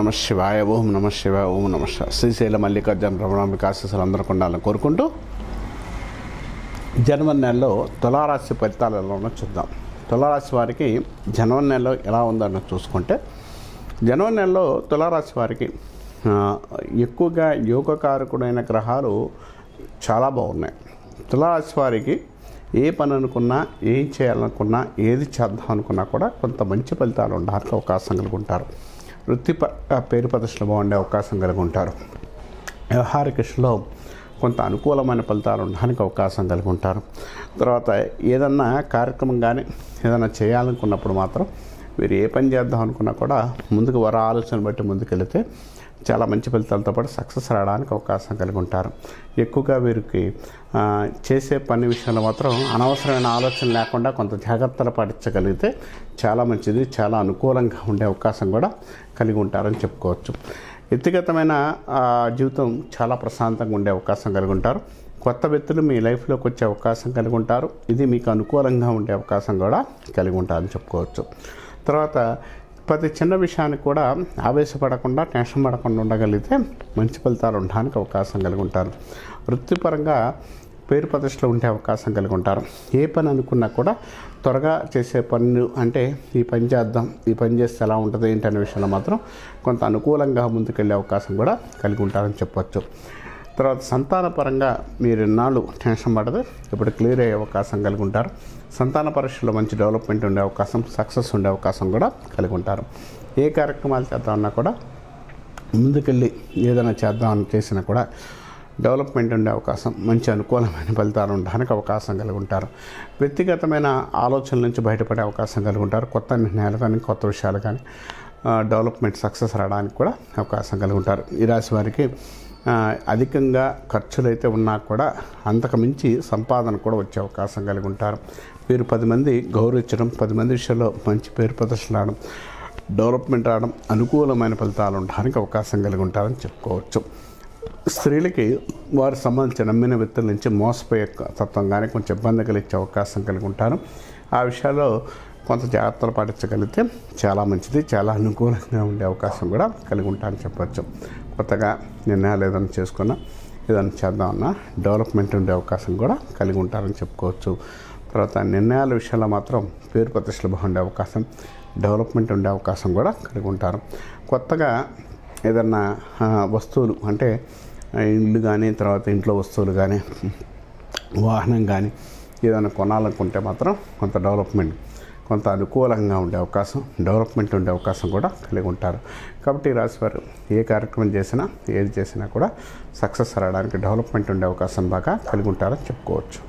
నమ శివాయ. ఓం నమ శివాయ. ఓం నమ శివాయ. శ్రీశైల మల్లికార్జున రమణాంబిక ఆశీస్సులు అందరూ ఉండాలని కోరుకుంటూ జనవరి నెలలో తులారాశి ఫలితాలు ఎలా ఉన్నో చూద్దాం. తులారాశి వారికి జనవరి నెలలో ఎలా ఉందన్న చూసుకుంటే, జనవరి నెలలో తులారాశి వారికి ఎక్కువగా యోగకారకుడైన గ్రహాలు చాలా బాగున్నాయి. తులారాశి వారికి ఏ పని అనుకున్నా, ఏం చేయాలనుకున్నా, ఏది చేద్దాం అనుకున్నా కూడా కొంత మంచి ఫలితాలు ఉండడానికి అవకాశం కలిగి ఉంటారు. వృత్తి పేరు ప్రతిష్టలు బాగుండే అవకాశం కలిగి ఉంటారు. వ్యవహారికలో కొంత అనుకూలమైన ఫలితాలు ఉండడానికి అవకాశం కలిగి ఉంటారు. తర్వాత ఏదన్నా కార్యక్రమం కానీ ఏదైనా చేయాలనుకున్నప్పుడు మాత్రం వీరు ఏ పని చేద్దాం అనుకున్నా కూడా ముందుకు వారి ఆలోచన బట్టి ముందుకెళితే చాలా మంచి ఫలితాలతో పాటు సక్సెస్ రావడానికి అవకాశం కలిగి ఉంటారు. ఎక్కువగా వీరికి చేసే పని విషయంలో మాత్రం అనవసరమైన ఆలోచన లేకుండా కొంత జాగ్రత్తలు పాటించగలిగితే చాలా మంచిది, చాలా అనుకూలంగా ఉండే అవకాశం కూడా కలిగి ఉంటారని చెప్పుకోవచ్చు. వ్యక్తిగతమైన జీవితం చాలా ప్రశాంతంగా ఉండే అవకాశం కలిగి ఉంటారు. కొత్త వ్యక్తులు మీ లైఫ్లోకి వచ్చే అవకాశం కలిగి ఉంటారు. ఇది మీకు అనుకూలంగా ఉండే అవకాశం కూడా కలిగి ఉంటారని చెప్పుకోవచ్చు. తర్వాత ప్రతి చిన్న విషయానికి కూడా ఆవేశపడకుండా, టెన్షన్ పడకుండా ఉండగలిగితే మంచి ఫలితాలు ఉండడానికి అవకాశం కలిగి ఉంటారు. వృత్తిపరంగా పేరు ప్రతిష్టలు ఉండే అవకాశం కలిగి ఉంటారు. ఏ పని అనుకున్నా కూడా త్వరగా చేసే పనులు, అంటే ఈ పని చేద్దాం, ఈ పని చేస్తే ఎలా ఉంటుంది ఏంటనే విషయంలో మాత్రం కొంత అనుకూలంగా ముందుకెళ్ళే అవకాశం కూడా కలిగి ఉంటారని చెప్పవచ్చు. తర్వాత సంతానపరంగా మీరు ఎన్నాళ్ళు టెన్షన్ పడదు, ఇప్పుడు క్లియర్ అయ్యే అవకాశం కలిగి ఉంటారు. సంతాన పరీక్షలో మంచి డెవలప్మెంట్ ఉండే అవకాశం, సక్సెస్ ఉండే అవకాశం కూడా కలిగి ఉంటారు. ఏ కార్యక్రమాలు చేద్దామన్నా కూడా ముందుకెళ్ళి ఏదైనా చేద్దామని చేసినా కూడా డెవలప్మెంట్ ఉండే అవకాశం, మంచి అనుకూలమైన ఫలితాలు ఉండడానికి అవకాశం కలిగి ఉంటారు. వ్యక్తిగతమైన ఆలోచనల నుంచి బయటపడే అవకాశం కలిగి ఉంటారు. కొత్త నిర్ణయాలు కానీ, కొత్త విషయాలు కానీ, డెవలప్మెంట్ సక్సెస్ రావడానికి కూడా అవకాశం కలిగి ఉంటారు. ఈ రాశి వారికి అధికంగా ఖర్చులు అయితే ఉన్నా కూడా అంతకు మించి సంపాదన కూడా వచ్చే అవకాశం కలిగి ఉంటారు. వీరు 10 మంది గౌరవించడం, 10 మంది విషయంలో మంచి పేరు ప్రదర్శన రావడం, డెవలప్మెంట్ రావడం, అనుకూలమైన ఫలితాలు ఉండడానికి అవకాశం కలిగి ఉంటారని చెప్పుకోవచ్చు. స్త్రీలకి వారికి సంబంధించి నమ్మిన వ్యక్తుల నుంచి మోసపోయే తత్వం కానీ కొంచెం ఇబ్బంది కలిగించే అవకాశం కలిగి ఉంటారు. ఆ విషయాల్లో కొంత జాగ్రత్తలు పాటించగలిగితే చాలా మంచిది, చాలా అనుకూలంగా ఉండే అవకాశం కూడా కలిగి ఉంటారని చెప్పచ్చు. కొత్తగా నిర్ణయాలు ఏదైనా చేసుకున్నా, ఏదైనా చేద్దామన్నా డెవలప్మెంట్ ఉండే అవకాశం కూడా కలిగి ఉంటారని చెప్పుకోవచ్చు. తర్వాత నిర్ణయాల విషయంలో మాత్రం పేరు ప్రతిష్టలు బాగుండే అవకాశం, డెవలప్మెంట్ ఉండే అవకాశం కూడా కలిగి ఉంటారు. కొత్తగా ఏదన్నా వస్తువులు, అంటే ఇల్లు కానీ, తర్వాత ఇంట్లో వస్తువులు కానీ, వాహనం కానీ ఏదైనా కొనాలనుకుంటే మాత్రం కొంత డెవలప్మెంట్, కొంత అనుకూలంగా ఉండే అవకాశం, డెవలప్మెంట్ ఉండే అవకాశం కూడా కలిగి ఉంటారు. కాబట్టి ఈ రాశి వారు ఏ కార్యక్రమం చేసినా, ఏది చేసినా కూడా సక్సెస్ రావడానికి, డెవలప్మెంట్ ఉండే అవకాశం బాగా కలిగి ఉంటారని చెప్పుకోవచ్చు.